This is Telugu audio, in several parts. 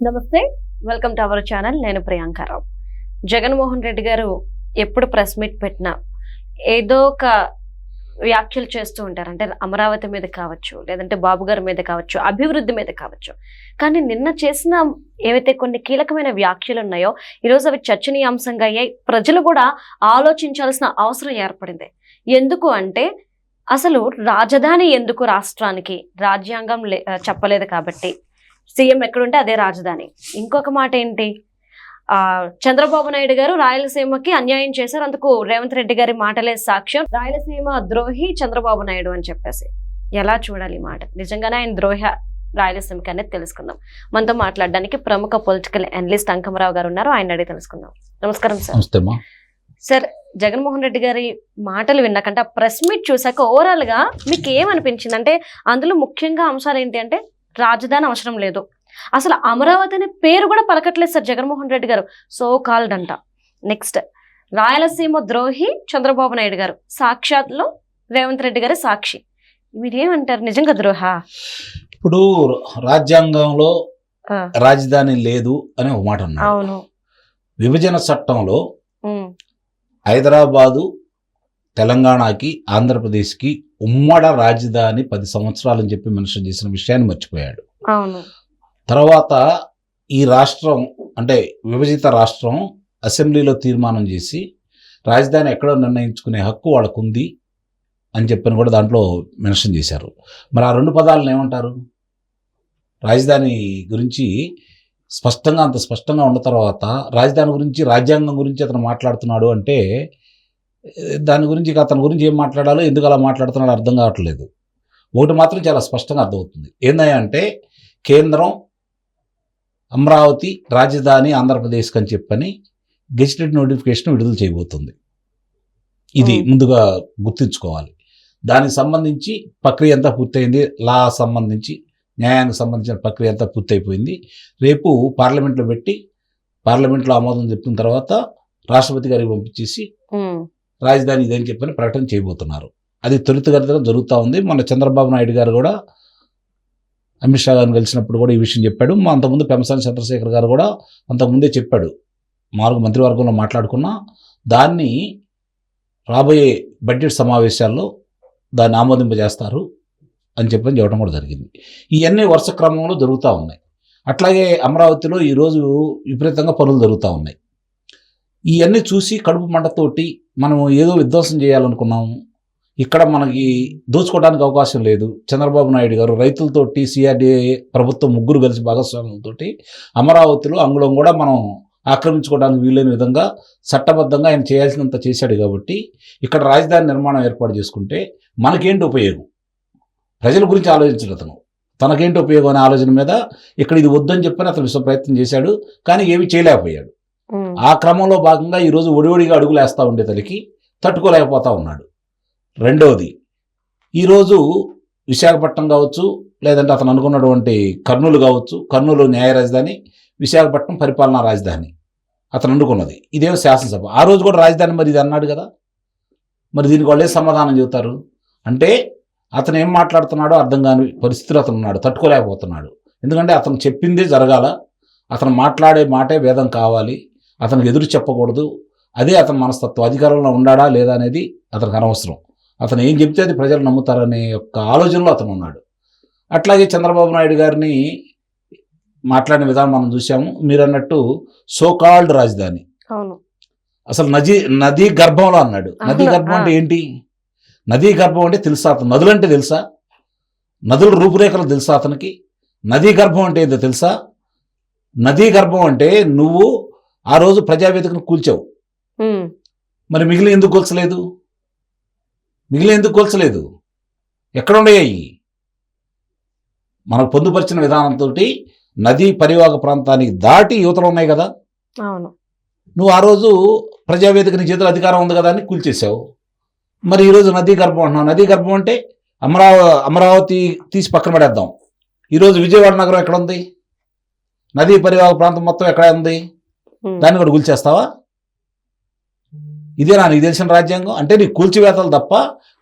నమస్తే, వెల్కమ్ టు అవర్ ఛానల్. నేను ప్రియాంకారావు. జగన్మోహన్ రెడ్డి గారు ఎప్పుడు ప్రెస్ మీట్ పెట్టినా ఏదో ఒక వ్యాఖ్యలు చేస్తూ ఉంటారు. అంటే అమరావతి మీద కావచ్చు, లేదంటే బాబు గారి మీద కావచ్చు, అభివృద్ధి మీద కావచ్చు. కానీ నిన్న చేసిన ఏవైతే కొన్ని కీలకమైన వ్యాఖ్యలు ఉన్నాయో ఈరోజు అవి చర్చనీయాంశంగా అయ్యాయి. ప్రజలు కూడా ఆలోచించాల్సిన అవసరం ఏర్పడింది. ఎందుకు అంటే అసలు రాజధాని ఎందుకు రాష్ట్రానికి? రాజ్యాంగం చెప్పలేదు కాబట్టి సీఎం ఎక్కడుంటే అదే రాజధాని. ఇంకొక మాట ఏంటి, చంద్రబాబు నాయుడు గారు రాయలసీమకి అన్యాయం చేశారు, అందుకు రేవంత్ రెడ్డి గారి మాటలే సాక్ష్యం, రాయలసీమ ద్రోహి చంద్రబాబు నాయుడు అని చెప్పేసి. ఎలా చూడాలి మాట? నిజంగానే ఆయన ద్రోహ రాయలసీమకి అనేది తెలుసుకుందాం. మనతో మాట్లాడడానికి ప్రముఖ పొలిటికల్ అనలిస్ట్ అంకమరావు గారు ఉన్నారు, ఆయన అడిగి తెలుసుకుందాం. నమస్కారం సార్. సార్, జగన్మోహన్ రెడ్డి గారి మాటలు విన్నాకంటే ఆ ప్రెస్ మీట్ చూసాక ఓవరాల్ గా మీకు ఏమనిపించింది? అంటే అందులో ముఖ్యంగా అంశాలు ఏంటి అంటే రాజధాని అవసరం లేదు, అసలు అమరావతి అనే పేరు కూడా పలకట్లేదు సార్ జగన్మోహన్ రెడ్డి గారు, సో కాల్డ్ అంట. నెక్స్ట్ రాయలసీమ ద్రోహి చంద్రబాబు నాయుడు గారు, సాక్షాత్లో రేవంత్ రెడ్డి గారి సాక్షి. మీరేమంటారు, నిజంగా ద్రోహ? ఇప్పుడు రాజ్యాంగంలో రాజధాని లేదు అని ఒక మాట అన్నారు. అవును. విభజన చట్టంలో హైదరాబాదు తెలంగాణకి ఆంధ్రప్రదేశ్కి ఉమ్మడ రాజధాని 10 సంవత్సరాలని చెప్పి మెన్షన్ చేసిన విషయాన్ని మర్చిపోయాడు. అవును. తర్వాత ఈ రాష్ట్రం అంటే విభజిత రాష్ట్రం అసెంబ్లీలో తీర్మానం చేసి రాజధాని ఎక్కడో నిర్ణయించుకునే హక్కు వాళ్ళకు ఉంది అని చెప్పని కూడా దాంట్లో మెన్షన్ చేశారు. మరి ఆ రెండు పదాలను ఏమంటారు? రాజధాని గురించి అంత స్పష్టంగా ఉన్న తర్వాత రాజధాని గురించి, రాజ్యాంగం గురించి అతను మాట్లాడుతున్నాడు అంటే దాని గురించి అతని గురించి ఏం మాట్లాడాలో, ఎందుకు అలా మాట్లాడుతున్నాడో అర్థం కావట్లేదు. ఒకటి మాత్రం చాలా స్పష్టంగా అర్థమవుతుంది. ఏందంటే కేంద్రం అమరావతి రాజధాని ఆంధ్రప్రదేశ్కి అని చెప్పని గెజిటెడ్ నోటిఫికేషన్ విడుదల చేయబోతుంది. ఇది ముందుగా గుర్తుంచుకోవాలి. దానికి సంబంధించి ప్రక్రియ అంతా పూర్తయింది. లా సంబంధించి, న్యాయానికి సంబంధించిన ప్రక్రియ అంతా పూర్తయిపోయింది. రేపు పార్లమెంట్లో పెట్టి పార్లమెంట్లో ఆమోదం చెప్పిన తర్వాత రాష్ట్రపతి గారికి పంపించేసి రాజధాని ఇదని చెప్పని ప్రకటన చేయబోతున్నారు. అది త్వరితగతిన జరుగుతూ ఉంది. మన చంద్రబాబు నాయుడు గారు కూడా అమిత్ షా గారిని కలిసినప్పుడు కూడా ఈ విషయం చెప్పాడు. అంతకుముందు పెంసాని చంద్రశేఖర్ గారు కూడా అంతకుముందే చెప్పాడు. మంత్రివర్గంలో మాట్లాడుకున్నా దాన్ని రాబోయే బడ్జెట్ సమావేశాల్లో దాన్ని ఆమోదింపజేస్తారు అని చెప్పని చెప్పడం కూడా జరిగింది. ఇవన్నీ వరుస క్రమంలో జరుగుతూ ఉన్నాయి. అట్లాగే అమరావతిలో ఈరోజు విపరీతంగా పనులు జరుగుతూ ఉన్నాయి. ఇవన్నీ చూసి కడుపు మంటతోటి మనం ఏదో విధ్వంసం చేయాలనుకున్నాము, ఇక్కడ మనకి దోచుకోవడానికి అవకాశం లేదు. చంద్రబాబు నాయుడు గారు రైతులతోటి, సిఆర్డీఏ ప్రభుత్వం ముగ్గురు కలిసి భాగస్వాములతోటి అమరావతిలో అంగుళం కూడా మనం ఆక్రమించుకోవడానికి వీలైన విధంగా చట్టబద్ధంగా ఆయన చేయాల్సినంత చేశాడు. కాబట్టి ఇక్కడ రాజధాని నిర్మాణం ఏర్పాటు చేసుకుంటే మనకేంటి ఉపయోగం? ప్రజల గురించి ఆలోచించడు అతను. తనకేంటి ఉపయోగం అనే ఆలోచన మీద ఇక్కడ ఇది వద్దని చెప్పని అతను విశ్వ ప్రయత్నం చేశాడు, కానీ ఏమి చేయలేకపోయాడు. ఆ క్రమంలో భాగంగా ఈరోజు ఒడివడిగా అడుగులు వేస్తూ ఉండే తలకి తట్టుకోలేకపోతా ఉన్నాడు. రెండవది, ఈరోజు విశాఖపట్నం కావచ్చు, లేదంటే అతను అనుకున్నటువంటి కర్నూలు కావచ్చు, కర్నూలు న్యాయ రాజధాని, విశాఖపట్నం పరిపాలనా రాజధాని అతను అనుకున్నది. ఇదేమో శాసనసభ. ఆ రోజు కూడా రాజధాని మరి ఇది అన్నాడు కదా. మరి దీనికి వాళ్ళే సమాధానం చెబుతారు? అంటే అతను ఏం మాట్లాడుతున్నాడో అర్థం కాని పరిస్థితులు అతను ఉన్నాడు, తట్టుకోలేకపోతున్నాడు. ఎందుకంటే అతను చెప్పిందే జరగాల, అతను మాట్లాడే మాటే వేదం కావాలి, అతనికి ఎదురు చెప్పకూడదు. అదే అతని మనస్తత్వం. అధికారంలో ఉండాడా లేదా అనేది అతనికి అనవసరం. అతను ఏం చెప్తే అది ప్రజలు నమ్ముతారనే యొక్క ఆలోచనలో అతను ఉన్నాడు. అట్లాగే చంద్రబాబు నాయుడు గారిని మాట్లాడిన విధానం మనం చూసాము. మీరు అన్నట్టు సోకాల్డ్ రాజధాని, అసలు నదీ గర్భంలో అన్నాడు. నదీ గర్భం అంటే ఏంటి? నదీ గర్భం అంటే తెలుసా? అతను నదులంటే తెలుసా? నదుల రూపురేఖలు తెలుసా అతనికి? నదీ గర్భం అంటే ఏదో తెలుసా? నదీ గర్భం అంటే నువ్వు ఆ రోజు ప్రజావేదికను కూల్చావు, మరి మిగిలిన ఎందుకు కూల్చలేదు? ఎక్కడ ఉన్నాయాయి? మనకు పొందుపరిచిన విధానంతో నదీ పరివాహక ప్రాంతానికి దాటి యువతలు ఉన్నాయి కదా. నువ్వు ఆ రోజు ప్రజావేదిక నీ చేతుల అధికారం ఉంది కదా అని కూల్చేసావు. మరి ఈరోజు నదీ గర్భం అంటున్నావు. నదీ గర్భం అంటే అమరావతి తీసి పక్కన పడేద్దాం. ఈరోజు విజయవాడ నగరం ఎక్కడ ఉంది? నదీ పరివాహక ప్రాంతం మొత్తం ఎక్కడ ఉంది? దాన్ని కూడా కూల్చేస్తావా? ఇదేనా నీకు తెలిసిన రాజ్యాంగం? అంటే నీకు కూల్చివేతలు తప్ప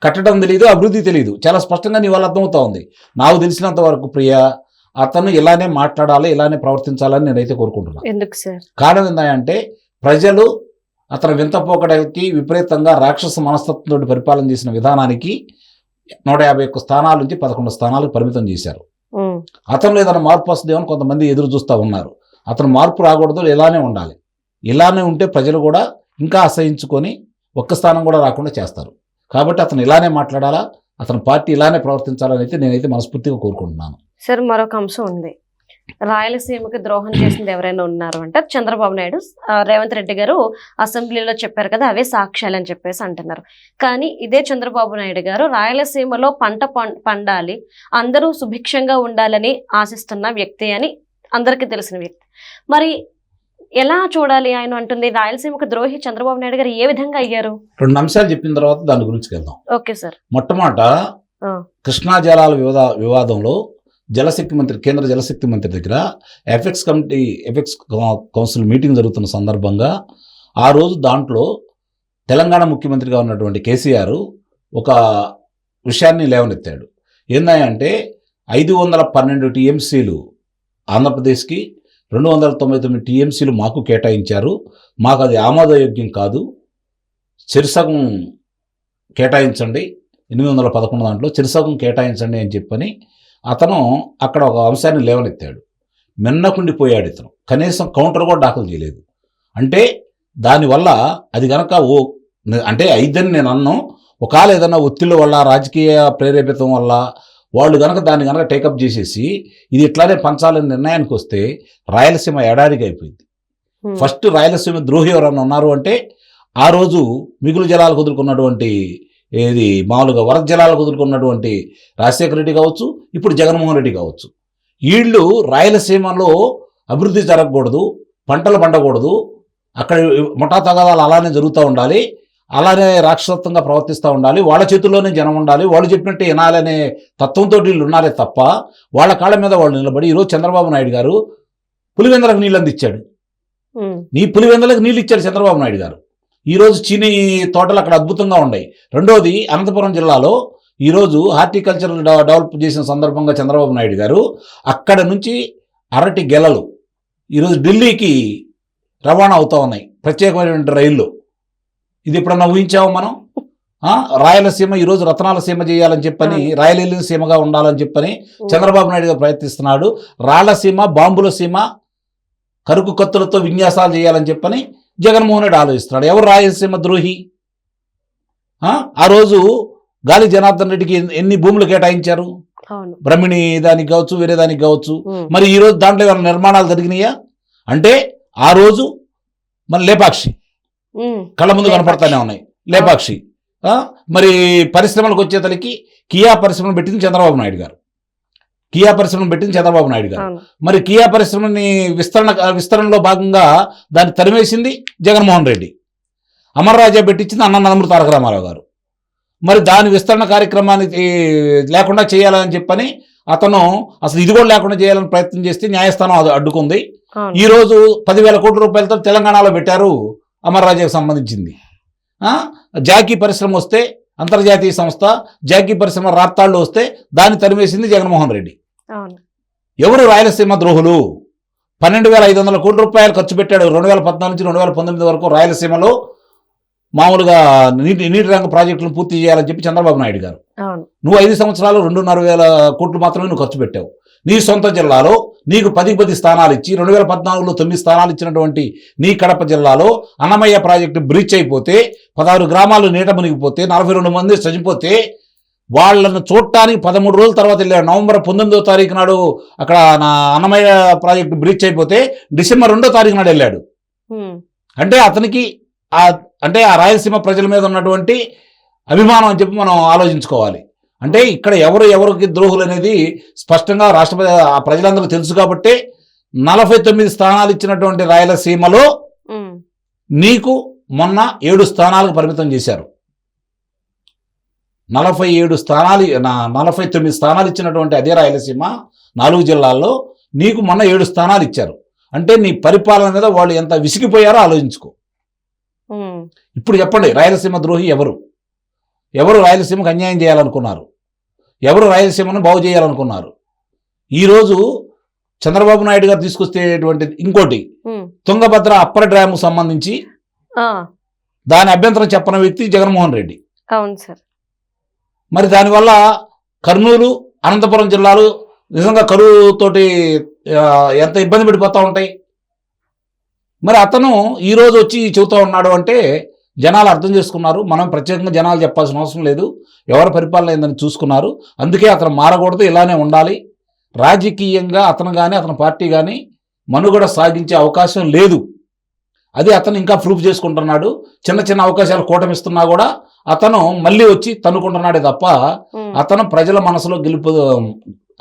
కట్టడం తెలియదు, అభివృద్ధి తెలియదు. చాలా స్పష్టంగా నీ వాళ్ళు అర్థమవుతా ఉంది. నాకు తెలిసినంత వరకు ప్రియ అతను ఇలానే మాట్లాడాలి, ఇలానే ప్రవర్తించాలని నేనైతే కోరుకుంటున్నాను. ఎందుకు సార్? కారణం ఏంటంటే ప్రజలు అతను వింతపోకడానికి విపరీతంగా రాక్షస మనస్తత్వంతో పరిపాలన చేసిన విధానానికి 151 స్థానాల నుంచి 11 స్థానాలకు పరిమితం చేశారు. అతను ఏదైనా మార్పు వస్తుందేమని కొంతమంది ఎదురు చూస్తూ ఉన్నారు. అతను మార్పు రాకూడదు, ఇలానే ఉండాలి. ఇలానే ఉంటే ప్రజలు కూడా ఇంకా అసహించుకొని ఒక్క స్థానం కూడా రాకుండా చేస్తారు. కాబట్టి అతను ఇలానే మాట్లాడాలా, అతని పార్టీ ఇలానే ప్రవర్తించాలని అయితే నేనైతే మనస్ఫూర్తిగా కోరుకుంటున్నాను. సార్, మరొక అంశం ఉంది. రాయలసీమకి ద్రోహం చేసింది ఎవరైనా ఉన్నారు అంటే చంద్రబాబు నాయుడు, రేవంత్ రెడ్డి గారు అసెంబ్లీలో చెప్పారు కదా, అవే సాక్ష్యాలు అని చెప్పేసి అంటున్నారు. కానీ ఇదే చంద్రబాబు నాయుడు గారు రాయలసీమలో పంట పండాలి, అందరూ సుభిక్షంగా ఉండాలని ఆశిస్తున్న వ్యక్తి అని అందరికీ తెలిసిన వ్యక్తి. మరి ఎలా చూడాలి? ఆయన అంటుంది రాయలసీమకు ద్రోహి చంద్రబాబు నాయుడు గారు ఏ విధంగా అయ్యారు? 2 అంశాలు చెప్పిన తర్వాత దాని గురించి వెళ్దాం. Okay sir. మొట్టమొదట కృష్ణా జలాల వివాదంలో జలశక్తి మంత్రి, కేంద్ర జలశక్తి మంత్రి దగ్గర ఎఫెక్స్ కౌన్సిల్ మీటింగ్ జరుగుతున్న సందర్భంగా ఆ రోజు దాంట్లో తెలంగాణ ముఖ్యమంత్రిగా ఉన్నటువంటి కేసీఆర్ ఒక విషయాన్ని లేవనెత్తాడు. ఏందంటే 512 టీఎంసీలు ఆంధ్రప్రదేశ్కి, 299 టీఎంసీలు మాకు కేటాయించారు, మాకు అది ఆమోదయోగ్యం కాదు, చిరుసగం కేటాయించండి, 811 దాంట్లో చిరుసగం కేటాయించండి అని చెప్పని అతను అక్కడ ఒక అంశాన్ని లేవనెత్తాడు. మిన్నకుండిపోయాడు ఇతను, కనీసం కౌంటర్ కూడా దాఖలు చేయలేదు. అంటే దానివల్ల అది కనుక అంటే అయిద్దని నేను అన్నాను, ఒకవేళ ఏదైనా ఒత్తిళ్ళ వల్ల, రాజకీయ ప్రేరేపితం వల్ల వాళ్ళు కనుక దాన్ని కనుక టేకప్ చేసేసి ఇది ఇట్లానే పంచాలని నిర్ణయానికి వస్తే రాయలసీమ ఎడారిగా అయిపోయింది. ఫస్ట్ రాయలసీమ ద్రోహి ఎవరన్నా ఉన్నారు అంటే ఆ రోజు మిగులు జలాలు కుదురుకున్నటువంటి ఏది మామూలుగా వరద జలాలు కుదురుకున్నటువంటి రాజశేఖర రెడ్డి కావచ్చు, ఇప్పుడు జగన్మోహన్ రెడ్డి కావచ్చు. వీళ్ళు రాయలసీమలో అభివృద్ధి జరగకూడదు, పంటలు పండకూడదు, అక్కడ ముఠా తగాదాలు అలానే జరుగుతూ ఉండాలి, అలానే రాక్షసత్వంగా ప్రవర్తిస్తూ ఉండాలి, వాళ్ళ చేతుల్లోనే జనం ఉండాలి, వాళ్ళు చెప్పినట్టు వినాలనే తత్వంతో వీళ్ళు ఉన్నారే తప్ప వాళ్ళ కాళ్ళ మీద వాళ్ళు నిలబడి ఈరోజు చంద్రబాబు నాయుడు గారు పులివెందులకు నీళ్ళు అందించాడు. నీ పులివెందులకు నీళ్ళు ఇచ్చాడు చంద్రబాబు నాయుడు గారు. ఈరోజు చీనీ తోటలు అక్కడ అద్భుతంగా ఉన్నాయి. రెండోది, అనంతపురం జిల్లాలో ఈరోజు హార్టికల్చర్ డెవలప్ చేసిన సందర్భంగా చంద్రబాబు నాయుడు గారు అక్కడ నుంచి అరటి గెలలు ఈరోజు ఢిల్లీకి రవాణా అవుతూ ఉన్నాయి ప్రత్యేకమైనటువంటి రైళ్ళు. ఇది ఎప్పుడన్నా ఊహించాము మనం? రాయలసీమ ఈరోజు రత్నాల సీమ చేయాలని చెప్పని, రాయలసీమ సీమగా ఉండాలని చెప్పని చంద్రబాబు నాయుడు గారు ప్రయత్నిస్తున్నాడు. రాళ్లసీమ, బాంబుల సీమ, కరుకు కత్తులతో విన్యాసాలు చేయాలని చెప్పని జగన్మోహన్ రెడ్డి ఆలోచిస్తున్నాడు. ఎవరు రాయలసీమ ద్రోహి? ఆ రోజు గాలి జనార్దన్ రెడ్డికి ఎన్ని భూములు కేటాయించారు? బ్రహ్మిణి దానికి కావచ్చు, వేరే దానికి కావచ్చు. మరి ఈ రోజు దాంట్లో ఏమైనా నిర్మాణాలు జరిగినాయా అంటే ఆ రోజు మన లేపాక్షి కళ్ళ ముందు కనపడతానే ఉన్నాయి. లేపాక్షి మరి పరిశ్రమలకు వచ్చేతలకి కియా పరిశ్రమను పెట్టింది చంద్రబాబు నాయుడు గారు. మరి కియా పరిశ్రమని విస్తరణలో భాగంగా దాన్ని తరిమేసింది జగన్మోహన్ రెడ్డి. అమర్ రాజా పెట్టించింది అన్న నందమూరి తారక రామారావు గారు. మరి దాని విస్తరణ కార్యక్రమాన్ని లేకుండా చేయాలని చెప్పని అతను అసలు ఇది కూడా లేకుండా చేయాలని ప్రయత్నం చేస్తే న్యాయస్థానం అడ్డుకుంది. ఈ రోజు 10,000 కోట్ల రూపాయలతో తెలంగాణలో పెట్టారు అమర్ రాజాకు సంబంధించింది. జాకీ పరిశ్రమ వస్తే, అంతర్జాతీయ సంస్థ జాకీ పరిశ్రమ రాప్తాళ్ళు వస్తే దాన్ని తరిమేసింది జగన్మోహన్ రెడ్డి. ఎవరు రాయలసీమ ద్రోహులు? 12,500 కోట్ల రూపాయలు ఖర్చు పెట్టాడు 2014 నుంచి 2019 వరకు రాయలసీమలో మామూలుగా నీటి రంగ ప్రాజెక్టులను పూర్తి చేయాలని చెప్పి చంద్రబాబు నాయుడు గారు. నువ్వు 5 సంవత్సరాలు 2,500 కోట్లు మాత్రమే నువ్వు ఖర్చు పెట్టావు. నీ సొంత జిల్లాలో నీకు 10 స్థానాలు ఇచ్చి 2014లో 9 స్థానాలు ఇచ్చినటువంటి నీ కడప జిల్లాలో అన్నమయ్య ప్రాజెక్టు బ్రీచ్ అయిపోతే 16 గ్రామాలు నీట మునిగిపోతే 42 మంది చనిపోతే వాళ్ళను చూడటానికి 13 రోజుల తర్వాత వెళ్ళాడు. నవంబర్ 19వ తారీఖు నాడు అక్కడ నా అన్నమయ్య ప్రాజెక్టు బ్రీచ్ అయిపోతే డిసెంబర్ 2వ తారీఖు నాడు వెళ్ళాడు. అంటే అతనికి అంటే ఆ రాయలసీమ ప్రజల మీద ఉన్నటువంటి అభిమానం అని చెప్పి మనం ఆలోచించుకోవాలి. అంటే ఇక్కడ ఎవరికి ద్రోహులు అనేది స్పష్టంగా రాష్ట్రపతి ఆ ప్రజలందరూ తెలుసు కాబట్టి 49 స్థానాలు ఇచ్చినటువంటి రాయలసీమలో నీకు మొన్న 7 స్థానాలకు పరిమితం చేశారు. 49 స్థానాలు ఇచ్చినటువంటి అదే రాయలసీమ 4 జిల్లాల్లో నీకు మొన్న 7 స్థానాలు ఇచ్చారు. అంటే నీ పరిపాలన మీద వాళ్ళు ఎంత విసిగిపోయారో ఆలోచించుకో. ఇప్పుడు చెప్పండి, రాయలసీమ ద్రోహి ఎవరు రాయలసీమకు అన్యాయం చేయాలనుకున్నారు? ఎవరు రాయలసీమను బాగు చేయాలనుకున్నారు? ఈరోజు చంద్రబాబు నాయుడు గారు తీసుకొచ్చేటువంటిది ఇంకోటి, ఉమ్, తుంగభద్ర అప్పర్ డ్యామ్ సంబంధించి ఆ, దాని అభ్యంతరం చెప్పని వ్యక్తి జగన్మోహన్ రెడ్డి. అవును సార్. మరి దానివల్ల కర్నూలు, అనంతపురం జిల్లాలు నిజంగా కరువుతోటి ఎంత ఇబ్బంది పడిపోతూ ఉంటాయి. మరి అతను ఈరోజు వచ్చి చెబుతూ ఉన్నాడు అంటే జనాలు అర్థం చేసుకున్నారు. మనం ప్రత్యేకంగా జనాలు చెప్పాల్సిన అవసరం లేదు, ఎవరి పరిపాలన ఏందని చూసుకున్నారు. అందుకే అతను మారకూడదు, ఇలానే ఉండాలి. రాజకీయంగా అతను కానీ అతని పార్టీ కానీ మనుగడ సాగించే అవకాశం లేదు. అది అతను ఇంకా ప్రూఫ్ చేసుకుంటున్నాడు. చిన్న చిన్న అవకాశాలు కూటమిస్తున్నా కూడా అతను మళ్ళీ వచ్చి తన్నుకుంటున్నాడే తప్ప ఉమ్, అతను ప్రజల మనసులో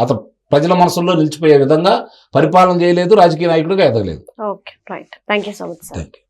అతను ప్రజల మనసులో నిలిచిపోయే విధంగా పరిపాలన చేయలేదు, రాజకీయ నాయకుడిగా ఎదగలేదు. Okay, right. Thank you so much sir. Thank you.